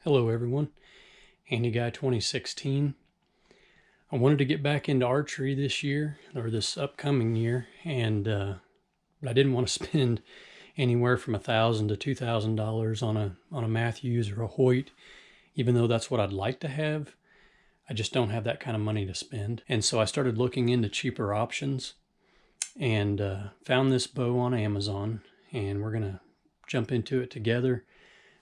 Hello everyone, Handy Guy 2016. I wanted to get back into archery this year, or this upcoming year, but I didn't want to spend anywhere from $1,000 to $2,000 on a Matthews or a Hoyt, even though that's what I'd like to have. I just don't have that kind of money to spend. And so I started looking into cheaper options and found this bow on Amazon, and we're gonna jump into it together.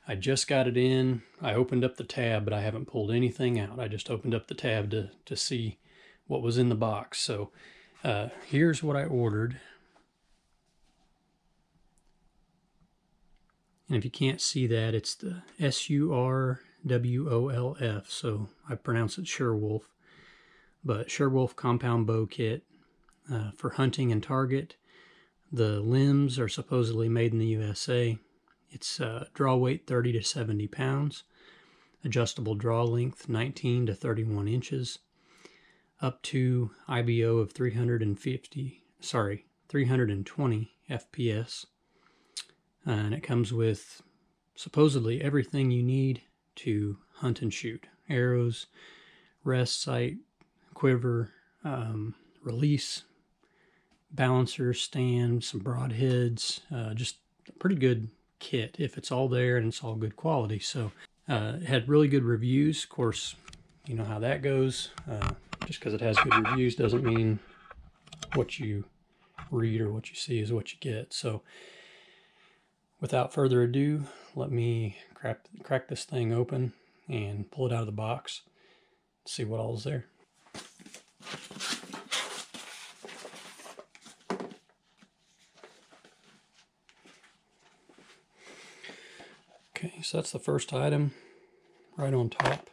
I just got it in. I opened up the tab, but I haven't pulled anything out. I just opened up the tab to see what was in the box. So here's what I ordered. And if you can't see that, it's the Surwolf. So I pronounce it Surwolf. But Surwolf compound bow kit for hunting and target. The limbs are supposedly made in the USA. It's draw weight 30 to 70 pounds, adjustable draw length 19 to 31 inches, up to IBO of 320 FPS. And it comes with supposedly everything you need to hunt and shoot. Arrows, rest sight, quiver, release, balancer, stand, some broadheads, just a pretty good kit if it's all there and it's all good quality. So it had really good reviews. Of course, you know how that goes. Just because it has good reviews doesn't mean what you read or what you see is what you get. So without further ado, let me crack this thing open and pull it out of the box, see what all's there. Okay, so that's the first item right on top.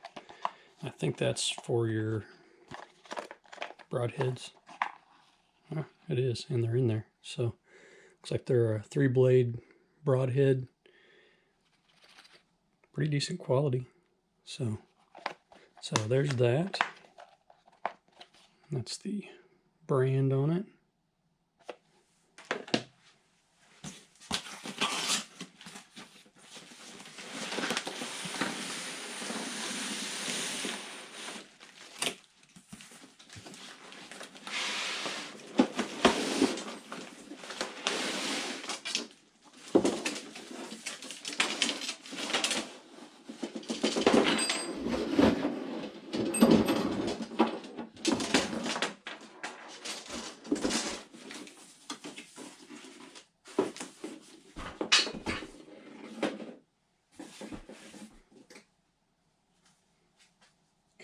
I think that's for your broadheads. Oh, it is, and they're in there. So looks like they're a 3-blade broadhead. Pretty decent quality. So there's that. That's the brand on it.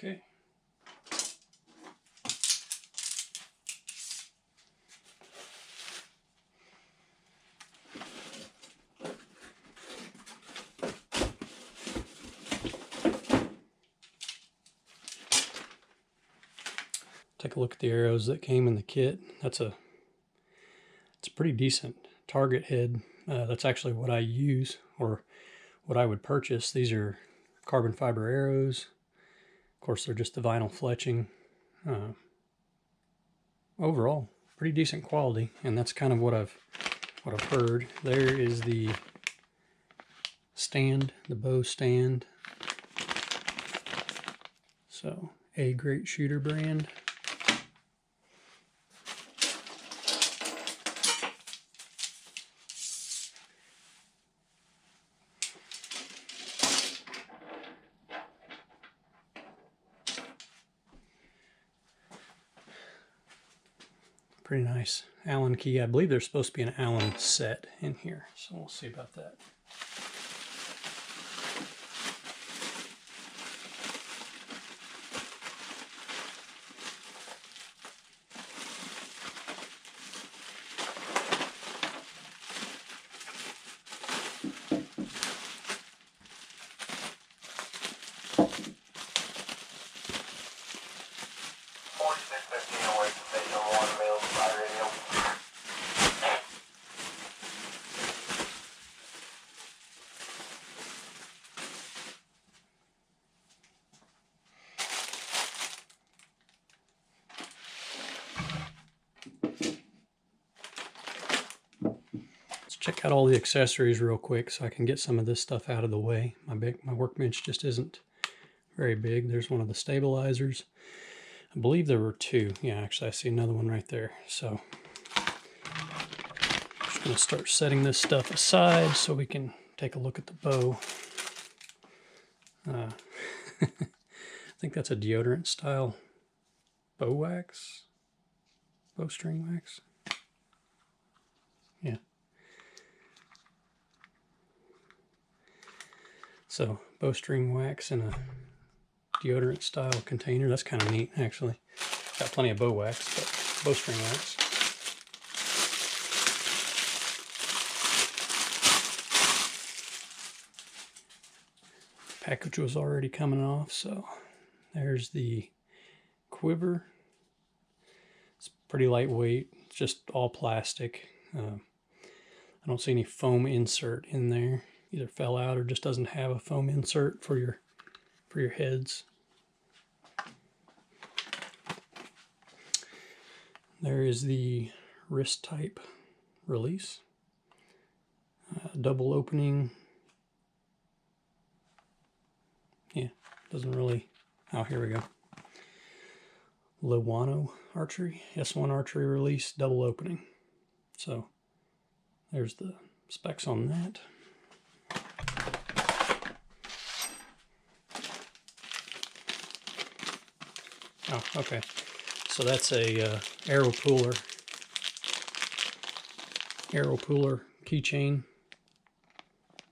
Okay. Take a look at the arrows that came in the kit. It's a pretty decent target head. That's actually what I use, or what I would purchase. These are carbon fiber arrows. Of course, they're just the vinyl fletching. Overall, pretty decent quality, and that's kind of what I've heard. There is the stand, the bow stand. So, a Great Shooter brand. Pretty nice Allen key. I believe there's supposed to be an Allen set in here, so we'll see about that. check out all the accessories real quick so I can get some of this stuff out of the way. My workbench just isn't very big. There's one of the stabilizers. I believe there were two. Yeah, actually I see another one right there. So I'm just going to start setting this stuff aside so we can take a look at the bow. I think that's a deodorant style wax, bowstring wax. Yeah. So bowstring wax in a deodorant style container. That's kind of neat, actually. Got plenty of bow wax, but bowstring wax. Package was already coming off, so there's the quiver. It's pretty lightweight, it's just all plastic. I don't see any foam insert in there. Either fell out or just doesn't have a foam insert for your heads. There is the wrist type release. Double opening. Yeah, doesn't really... Oh, here we go. Lewano archery, S1 archery release, double opening. So there's the specs on that. Oh, okay. So that's a arrow puller keychain.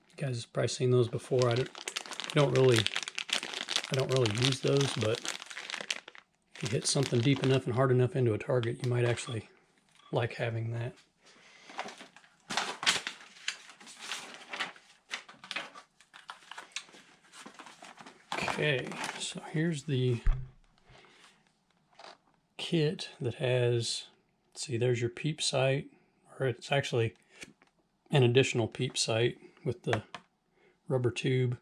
You guys have probably seen those before. I don't really use those, but if you hit something deep enough and hard enough into a target, you might actually like having that. Okay, so here's the kit that has, let's see, there's your peep sight, or it's actually an additional peep sight with the rubber tube,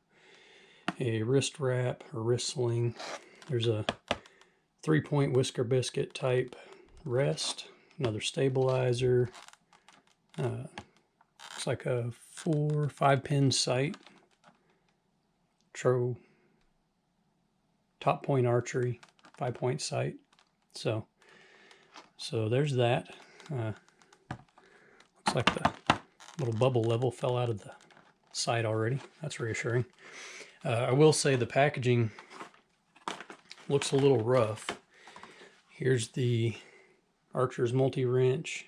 a wrist wrap or wrist sling. There's a 3-point whisker biscuit type rest, another stabilizer, looks like a 4 or 5 pin sight, top point archery 5-point sight. So there's that. Looks like the little bubble level fell out of the sight already. That's reassuring. I will say the packaging looks a little rough. Here's the Archer's multi-wrench.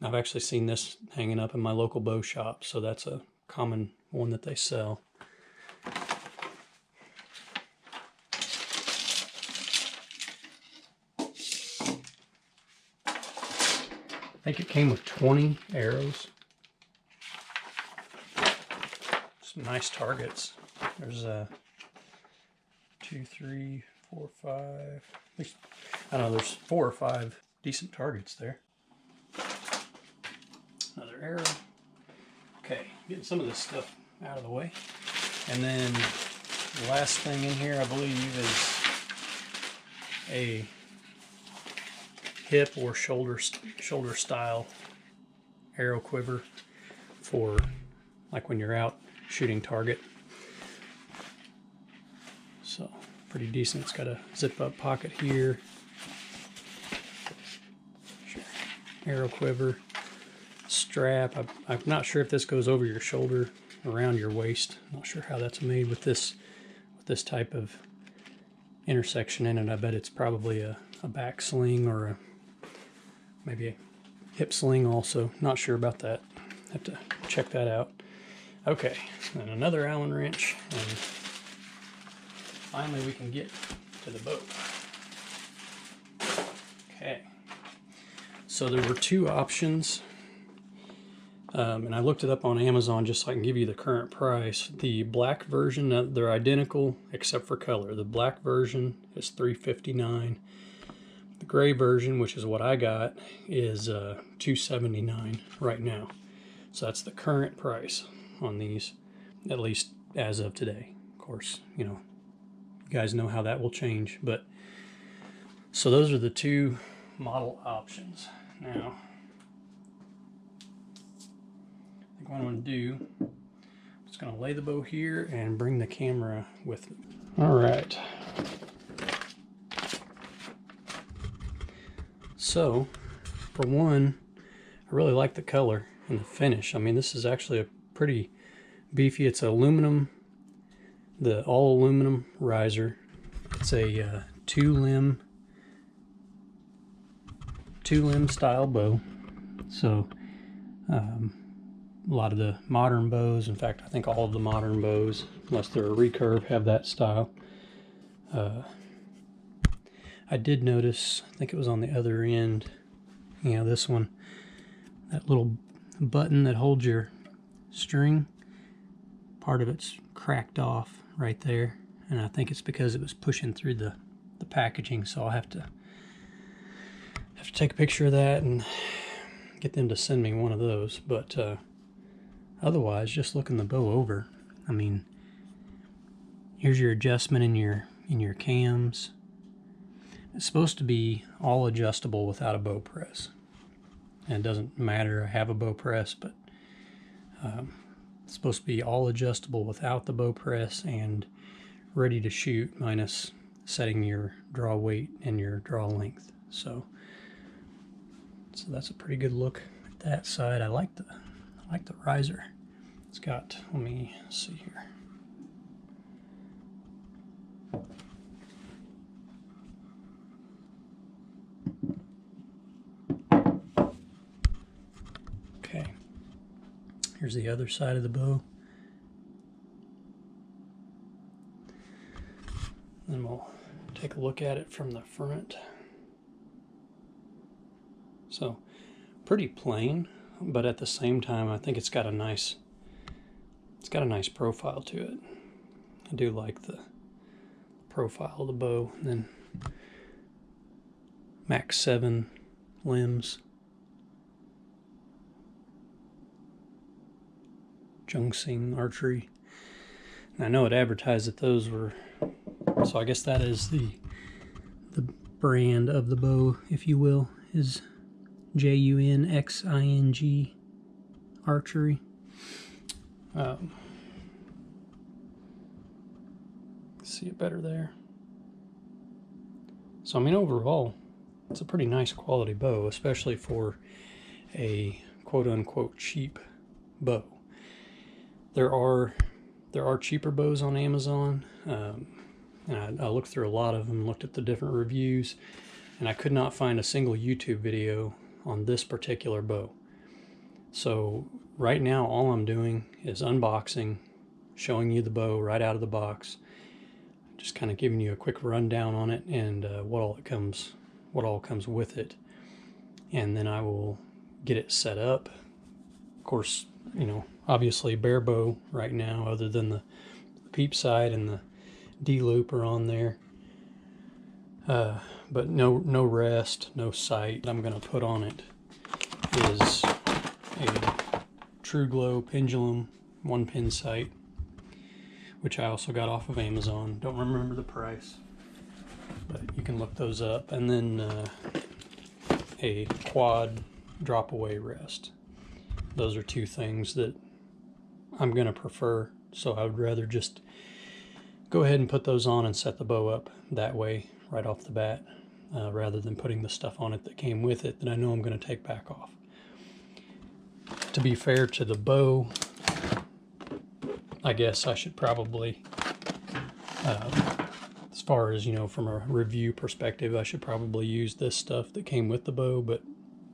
I've actually seen this hanging up in my local bow shop, so that's a common one that they sell. I think it came with 20 arrows. Some nice targets. There's 2, 3, 4, 5. At least, I don't know, there's 4 or 5 decent targets there. Another arrow. Okay, getting some of this stuff out of the way. And then the last thing in here, I believe, is a hip or shoulder style arrow quiver for like when you're out shooting target. So pretty decent. It's got a zip up pocket here. Arrow quiver, strap. I'm not sure if this goes over your shoulder, around your waist. I'm not sure how that's made with this type of intersection in it. I bet it's probably a back sling or maybe a hip sling also. Not sure about that. Have to check that out. Okay, and another Allen wrench, and finally we can get to the bow. Okay, so there were 2 options, and I looked it up on Amazon just so I can give you the current price. The black version, they're identical except for color. The black version is $359. The gray version, which is what I got, is $279 right now. So that's the current price on these, at least as of today. Of course, you know, you guys know how that will change, but so those are the 2 model options. Now, think what I'm going to do, I'm just going to lay the bow here and bring the camera with me. All right. So, for one, I really like the color and the finish. I mean, this is actually a pretty beefy. It's aluminum, the all aluminum riser. It's a two limb style bow. So a lot of the modern bows, in fact I think all of the modern bows, unless they're a recurve, have that style. I did notice, I think it was on the other end, you know, this one, that little button that holds your string, part of it's cracked off right there, and I think it's because it was pushing through the packaging, so I'll have to take a picture of that and get them to send me one of those. But otherwise, just looking the bow over, I mean, here's your adjustment in your cams. It's supposed to be all adjustable without a bow press. And it doesn't matter, I have a bow press, but it's supposed to be all adjustable without the bow press and ready to shoot, minus setting your draw weight and your draw length. So that's a pretty good look at that side. I like the riser. It's got, let me see here. Okay, here's the other side of the bow. Then we'll take a look at it from the front. So pretty plain, but at the same time I think it's got a nice profile to it. I do like the profile of the bow. And then Max 7 limbs. Junxing archery. And I know it advertised that those were, so I guess that is the brand of the bow, if you will, is Junxing archery. See it better there. So I mean, overall, it's a pretty nice quality bow, especially for a quote-unquote cheap bow. There are cheaper bows on Amazon, and I looked through a lot of them, looked at the different reviews, and I could not find a single YouTube video on this particular bow. So right now all I'm doing is unboxing, showing you the bow right out of the box, just kind of giving you a quick rundown on it and what all comes with it, and then I will get it set up. Of course, you know, obviously bare bow right now, other than the peep sight and the D-loop are on there, but no rest, no sight. What I'm going to put on it is a True Glow pendulum 1-pin sight, which I also got off of Amazon. Don't remember the price, but you can look those up. And then a quad drop away rest. Those are two things that I'm going to prefer, so I would rather just go ahead and put those on and set the bow up that way right off the bat, rather than putting the stuff on it that came with it that I know I'm going to take back off. To be fair to the bow, I guess I should probably, as far as, you know, from a review perspective, I should probably use this stuff that came with the bow, but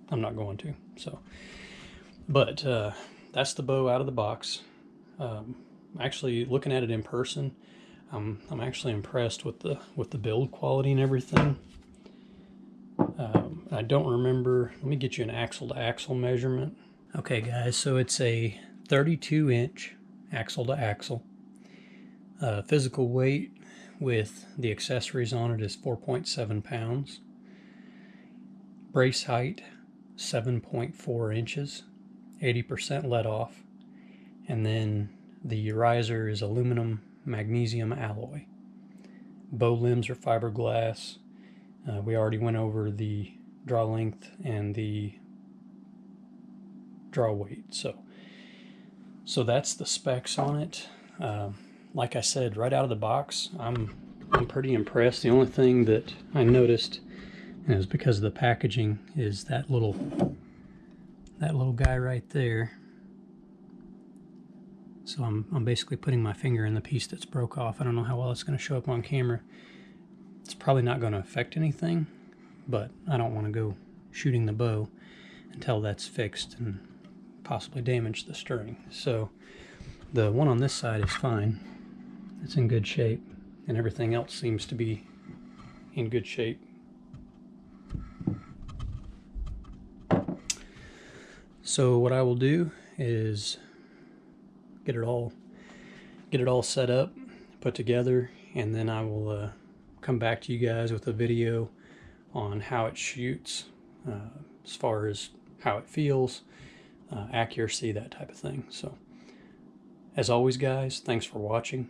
I'm not going to. So, but that's the bow out of the box. Actually, looking at it in person, I'm actually impressed with the build quality and everything. I don't remember. Let me get you an axle to axle measurement. Okay, guys, so it's a 32-inch axle to axle. Physical weight with the accessories on it is 4.7 pounds. Brace height 7.4 inches, 80% lead off, and then the riser is aluminum magnesium alloy. Bow limbs are fiberglass. We already went over the draw length and the draw weight, so So that's the specs on it. Like I said, right out of the box, I'm pretty impressed. The only thing that I noticed, and it was because of the packaging, is that little guy right there. So I'm basically putting my finger in the piece that's broke off. I don't know how well it's going to show up on camera. It's probably not going to affect anything, but I don't want to go shooting the bow until that's fixed and possibly damage the string. So the one on this side is fine. It's in good shape, and everything else seems to be in good shape. So what I will do is get it all set up, put together, and then I will come back to you guys with a video on how it shoots, as far as how it feels, accuracy, that type of thing. So as always, guys, thanks for watching.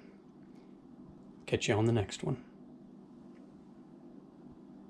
Catch you on the next one.